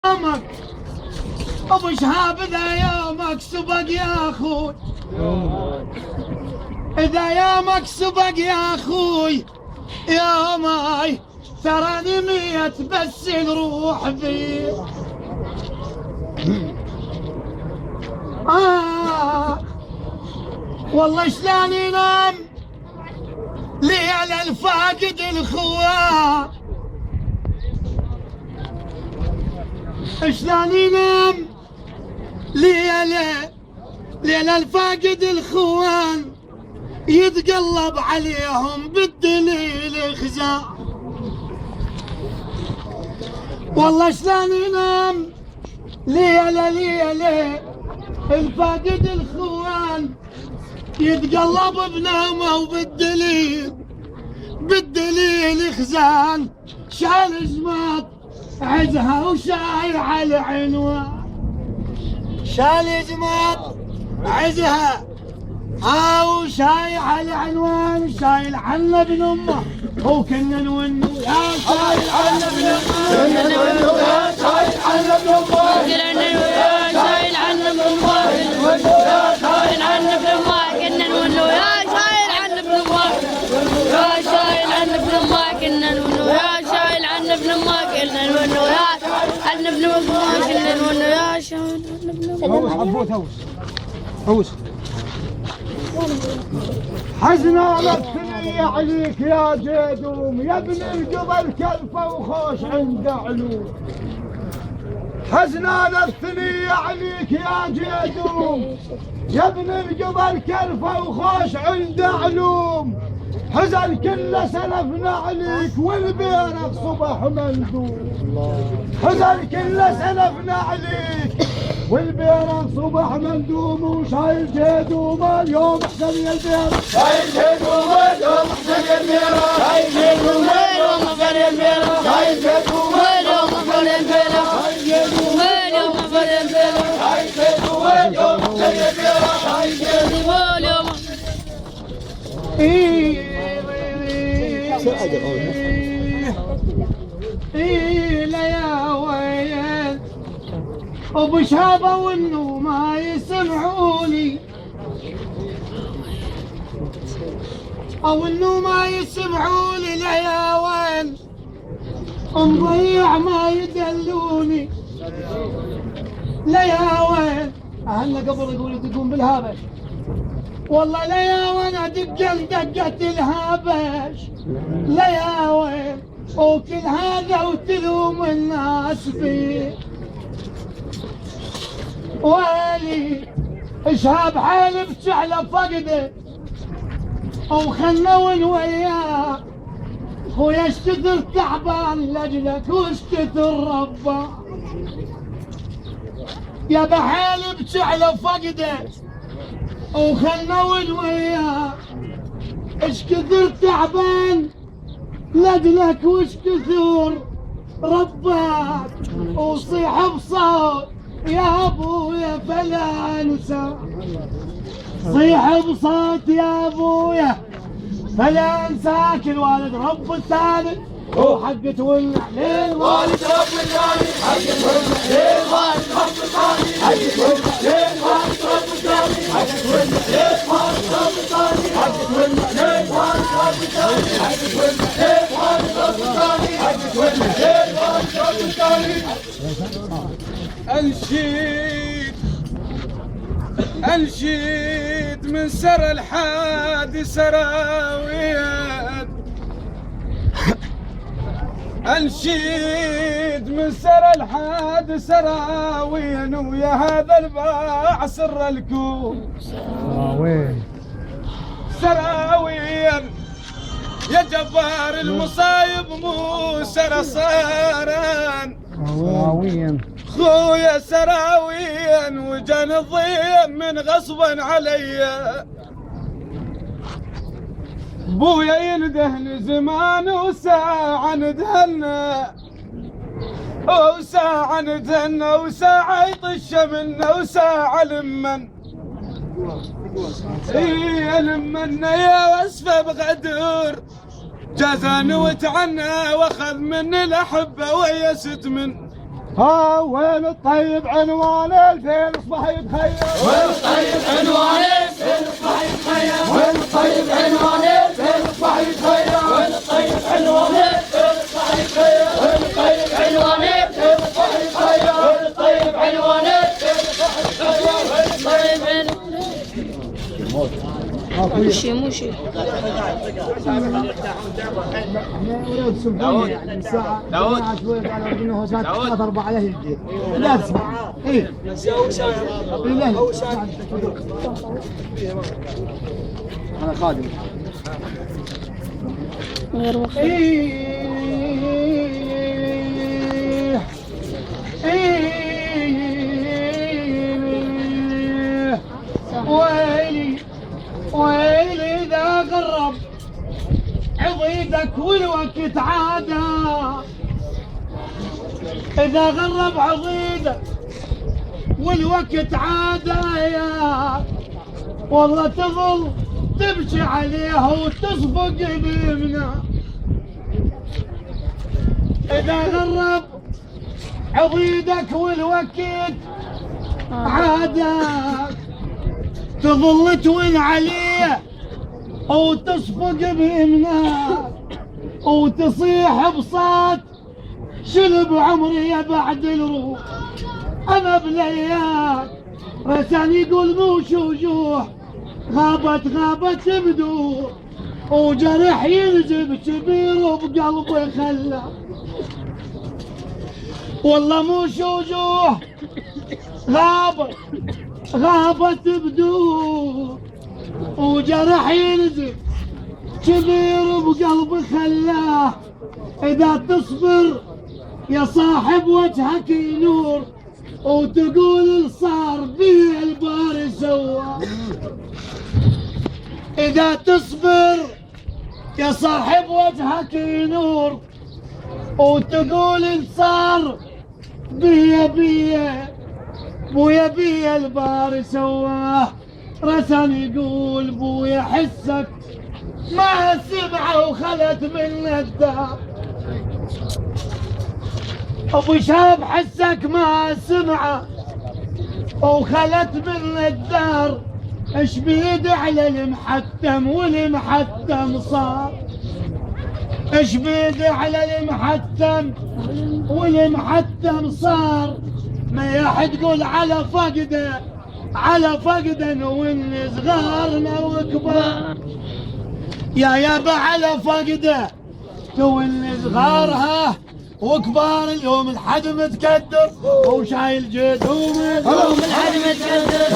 يومك ابو شهاب اذا يومك سبق يا اخوي، اذا يومك سبق يا اخوي يوماي تراني ميت بس الروح فيه. والله شلون ينام ليل الفاقد الخوان، شلون ينام ليل الفاقد الخوان، يتقلب عليهم بالدليل خزان. والله شلون ينام ليل الفاقد الخوان، يتقلب بنومه بالدليل خزان. شال جماط عزها وشايل على عنوان، شال جماط عزها وشايل على عنوان. شايل عنا ابن امه وكنا نونو يا شايل عنا ابن امه، كنا نونو يا شايل عنا ابن امه، كنا نونو يا شايل عنا ابن امه، يا شايل عنا ابن امه، كنا نونو يا شايل عنا ابن امه، يا شايل عنا ابن امه، كنا نونو يا شايل عنا ابن امه، كنا نونو يا عنا ابن امه، كنا نونو يا شايل عنا ابن امه. هوس حزنا على الثنية عليك يا جدوم، يا ابن القبل كلفة وخوش عند علوم. حزنا على الثنية عليك يا جدوم، يا ابن القبل كلفة وخوش عند علوم. حزن كله سلفنا عليك والبيرق صبح مندوب، حزن كله سلفنا عليك والبيرق صبح مندوم. وشايل جدوم اليوم احسن يا البيرق، شايل جدوم اليوم احسن يا البيرق، شايل جدوم اليوم احسن يا البيرق، شايل جدوم اليوم احسن يا البيرق، شايل جدوم اليوم احسن يا البيرق، شايل جدوم اليوم احسن يا البيرق، شايل جدوم اليوم لا يا ويل ابو شهابه وانه ما يسمعوني، او انه ما يسمعوني. لا يا ويل مضيع ما يدلوني. لا يا ويل اهلنا قبل يقولوا تقوم بالهبش، والله لا يا وانا دقت الهبش. لا يا ويل وكل هذا وتلوم الناس فيه. ويلي شهاب حالف شعله فقده وخلون وياه، خويا اش كثر تعبان لاجلك واش كثر رباه. يا بحالف شعله فقده وخلون وياه، اش كثر تعبان لاجلك وش كثر رباك. وصيح بصوت يا ابويا فلا انسى، صيح بصوت يا ابويا فلا انساك. الوالد رب الثاني وحق تولع للوالد رب الثاني، حق تولع للوالد رب الثاني، حق تولع للوالد رب الثاني، حق تولع للوالد رب الثاني، حق تولع للوالد رب الثاني، حق تولع للوالد رب الثاني، حق تولع للوالد رب الثاني. انشيد من سر الحاد سراويل، انشيد من سر الحاد سراوين، ويا هذا الباع سر الكون سراوين. يا جبار المصايب مو سرصاران، خويا سراوين وجن الضيم من غصبا عليا. بويا يندهن زمان وساعة ندهنا، وساعة ندهنا وساعة يطش منا وساعة لمن. اي لمنا يا وصفة بغدور، جازاني وتعنى واخذ مني الاحبة ويست من. ها وين الطيب عنوانه فين اصبح يتخيل وين الطيب عنوانه فين اصبح يتخيل وين الطيب عنوانه فين اصبح يتخيل وين الطيب عنوانه فين اصبح يتخيل وين الطيب عنوانه فين اصبح يتخيل وين الطيب عنوانه فين اصبح يتخيل وين الطيب عنوانه موشي داود يعني الساعة شوي قالوا انه ساعة 3 4 لا يجي لا تسمع اي لا انا خادم غير وقت ويلي ويلي إذا قرب عضيدك والوقت عادا إذا قرب عضيدك والوقت عادا يا والله تظل تمشي عليه وتصفق بيمنا إذا قرب عضيدك والوقت عادا تظل توين عليه وتصفق بيمناك وتصيح بصوت شلب عمري بعد الروح انا بلياك رسان يقول موش وجوح غابت بدور وجرح ينزب كبير بقلبي خلى والله موش وجوح غابت بدور وجرح ينزل كبير بقلبي خلاه إذا تصبر يا صاحب وجهك ينور وتقول صار بي الباري سوا إذا تصبر يا صاحب وجهك ينور وتقول صار بي بويا بي البار سواه رسم يقول بويا حسك ما سمعه وخلت من الدار ابو شاب حسك ما سمعه وخلت من الدار اش بيد على المحتم والمحتم صار اش بيد على المحتم والمحتم صار ما يحد تقول على فقده وان صغارنا وكبار يا يابا على فقده وان صغارها وكبار اليوم الحد متكدر وشايل جدوم اليوم الحد متكدر